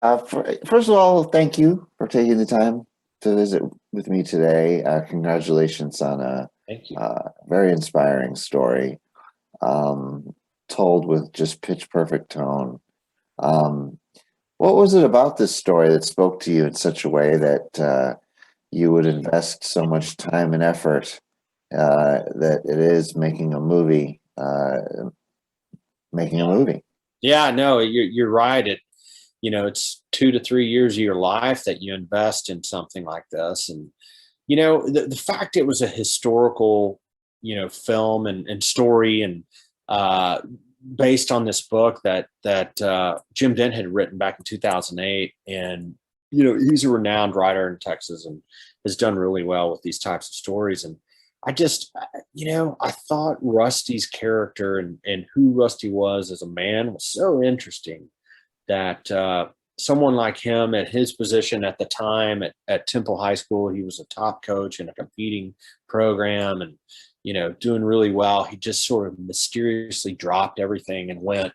First of all, thank you for taking the time to visit with me today. Congratulations on a Thank you. very inspiring story, um, told with just pitch perfect tone. Um, what was it about this story that spoke to you in such a way that you would invest so much time and effort that it is making a movie? Yeah, no, you're right. It's 2 to 3 years of your life that you invest in something like this. And, the fact it was a historical, film and story and uh, based on this book that Jim Dent had written back in 2008. And, he's a renowned writer in Texas and has done really well with these types of stories. And I thought Rusty's character and who Rusty was as a man was so interesting that someone like him at his position at the time at Temple High School, he was a top coach in a competing program and, doing really well. He just sort of mysteriously dropped everything and went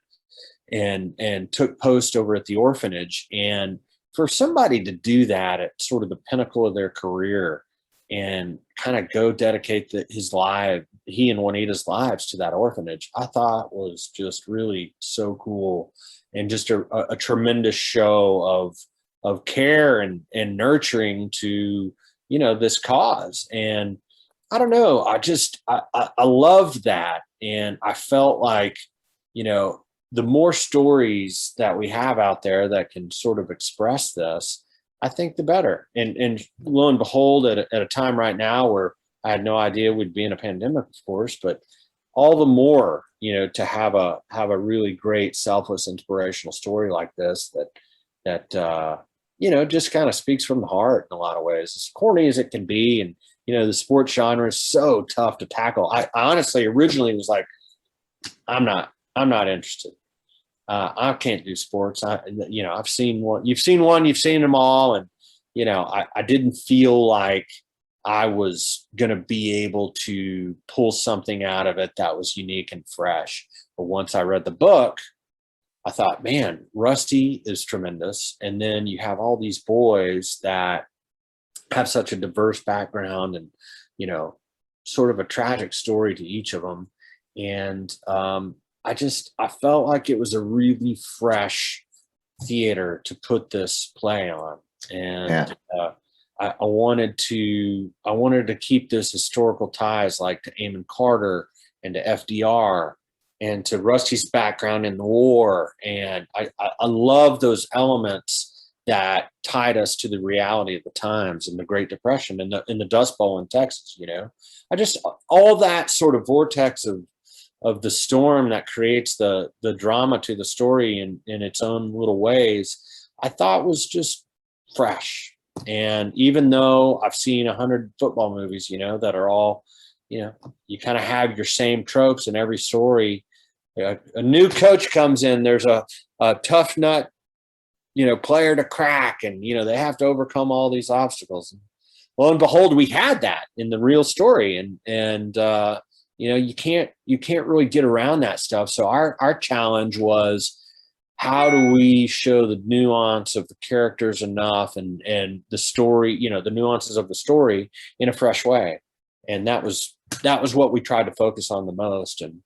and took post over at the orphanage. And for somebody to do that at sort of the pinnacle of their career and kind of go dedicate his life, he and Juanita's lives to that orphanage, I thought was just really so cool and just a tremendous show of care and nurturing to this cause. And I don't know, I loved that, and I felt like you know the more stories that we have out there that can sort of express this, I think the better. And lo and behold, at a time right now where I had no idea we'd be in a pandemic, of course, but all the more, to have a really great, selfless, inspirational story like this that just kind of speaks from the heart in a lot of ways. As corny as it can be, and the sports genre is so tough to tackle. I honestly originally was like, I'm not interested. I can't do sports. I've seen one. You've seen them all, and I didn't feel like I was going to be able to pull something out of it that was unique and fresh. But once I read the book, I thought, man, Rusty is tremendous. And then you have all these boys that have such a diverse background and, you know, sort of a tragic story to each of them. And I felt like it was a really fresh theater to put this play on. Yeah. And I wanted to keep those historical ties like to Amon Carter and to FDR and to Rusty's background in the war. And I love those elements that tied us to the reality of the times and the Great Depression and the Dust Bowl in Texas. I just all that sort of vortex of the storm that creates the drama to the story in its own little ways, I thought was just fresh. And even though I've seen 100 football movies, that are all, you kind of have your same tropes in every story. A new coach comes in, there's a tough nut, player to crack, and they have to overcome all these obstacles. And lo and behold, we had that in the real story, and you can't really get around that stuff. So our challenge was, how do we show the nuance of the characters enough and the story, the nuances of the story in a fresh way. And that was what we tried to focus on the most. And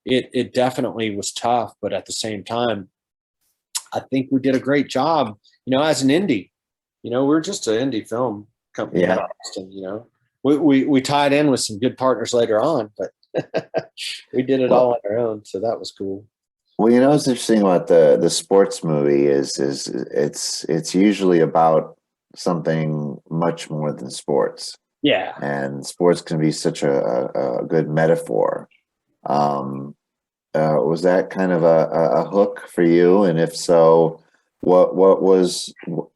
it definitely was tough, but at the same time, I think we did a great job, as an indie. We're just an indie film company out Yeah. of Austin. We tied in with some good partners later on, but we did it all Well, on our own, so that was cool. well, what's interesting about the sports movie is it's usually about something much more than sports, Yeah. and sports can be such a good metaphor. Um, was that kind of a hook for you? And if so, what was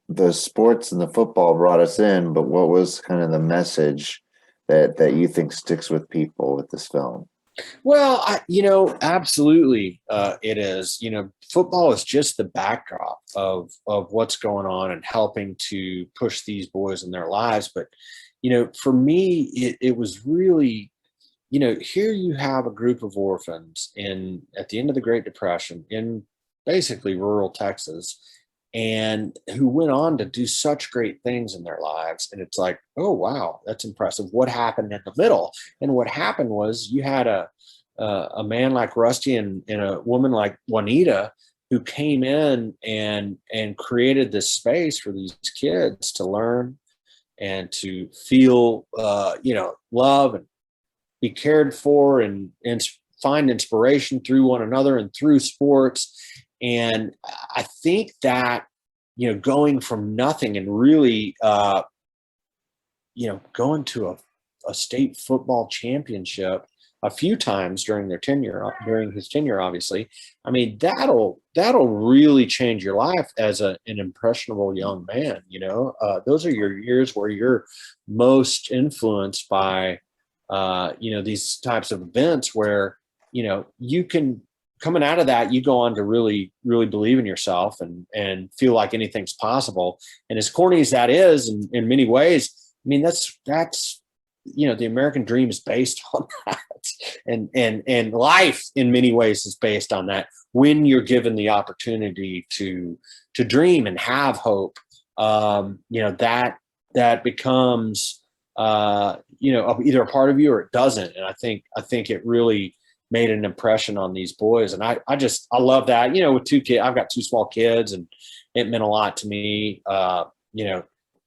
the sports and the football brought us in, but what was kind of the message that you think sticks with people with this film? Well, absolutely, it is. Football is just the backdrop of what's going on and helping to push these boys in their lives. But for me, it was really, here you have a group of orphans in at the end of the Great Depression in basically rural Texas, and who went on to do such great things in their lives. And it's like, oh, wow, that's impressive. What happened in the middle? And what happened was you had a man like Rusty and a woman like Juanita who came in and created this space for these kids to learn and to feel, love and be cared for and find inspiration through one another and through sports. And I think that, going from nothing and really, going to a state football championship a few times during his tenure, obviously. I mean, that'll really change your life as an impressionable young man. Those are your years where you're most influenced by, these types of events where, you can, coming out of that, you go on to really, really believe in yourself and feel like anything's possible. And as corny as that is in many ways, I mean, that's, the American dream is based on that. And life in many ways is based on that. When you're given the opportunity to dream and have hope, that becomes, either a part of you or it doesn't. And I think it really made an impression on these boys. And I love that, with 2 kids, I've got 2 small kids, and it meant a lot to me, to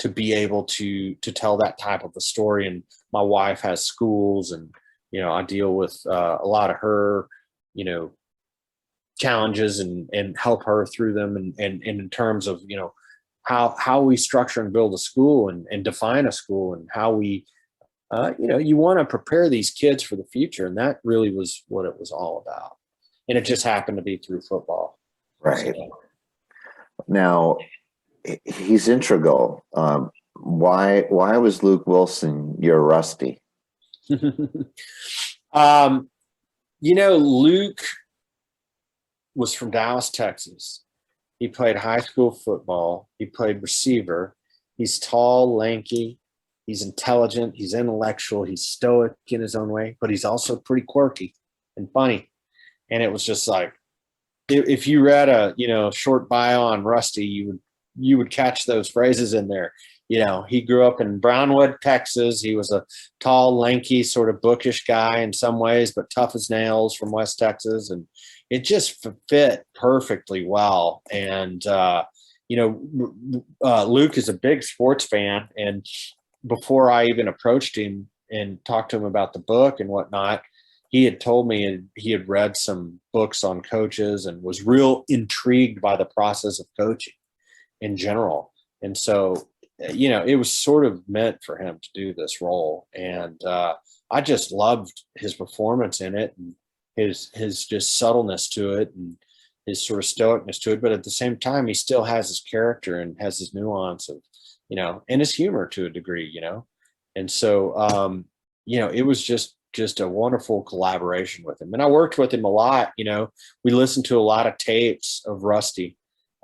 be able to tell that type of a story. And my wife has schools, and, I deal with a lot of her, challenges and help her through them. And in terms of, how we structure and build a school and define a school, and how we, you want to prepare these kids for the future. And that really was what it was all about. And it just happened to be through football. Right. Now, he's integral. Why was Luke Wilson your Rusty? Luke was from Dallas, Texas. He played high school football. He played receiver. He's tall, lanky. He's intelligent. He's intellectual. He's stoic in his own way, but he's also pretty quirky and funny. And it was just like, if you read a, short bio on Rusty, you would catch those phrases in there. He grew up in Brownwood, Texas. He was a tall, lanky, sort of bookish guy in some ways, but tough as nails from West Texas. And it just fit perfectly well. And, Luke is a big sports fan. And before I even approached him and talked to him about the book and whatnot, he had told me he had read some books on coaches and was real intrigued by the process of coaching in general. And so, it was sort of meant for him to do this role. And I just loved his performance in it, and his just subtleness to it, and his sort of stoicness to it. But at the same time, he still has his character and has his nuance of, and his humor to a degree, And so, it was just a wonderful collaboration with him. And I worked with him a lot. We listened to a lot of tapes of Rusty,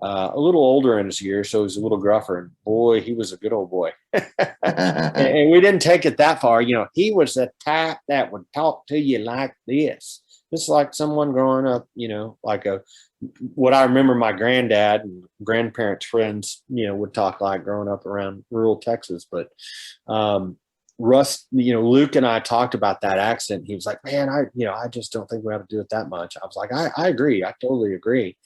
a little older in his years, so he was a little gruffer. And boy, he was a good old boy. and we didn't take it that far. He was the type that would talk to you like this. Just like someone growing up, like what I remember my granddad and grandparents' friends, would talk like growing up around rural Texas. But Luke and I talked about that accent. He was like, man, I just don't think we have to do it that much. I was like, I agree. I totally agree.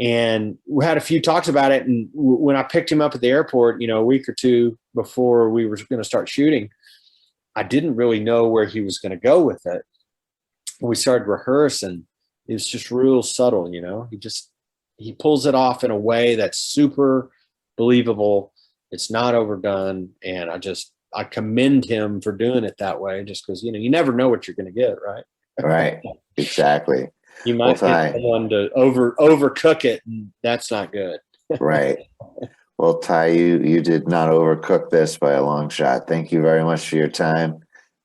And we had a few talks about it. And when I picked him up at the airport, a week or 2 before we were going to start shooting, I didn't really know where he was going to go with it. We started rehearsing. It was just real subtle, he pulls it off in a way that's super believable. It's not overdone. And I commend him for doing it that way, just because, you never know what you're going to get. Right. Right. Exactly. You might get someone to overcook it, and that's not good. Right. Well, Ty, you did not overcook this by a long shot. Thank you very much for your time,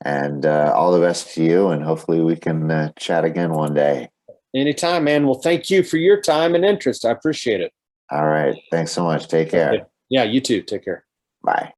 and all the best to you. And hopefully we can chat again one day. Anytime, man. Well, thank you for your time and interest. I appreciate it. All right. Thanks so much. Take care. Yeah, you too. Take care. Bye.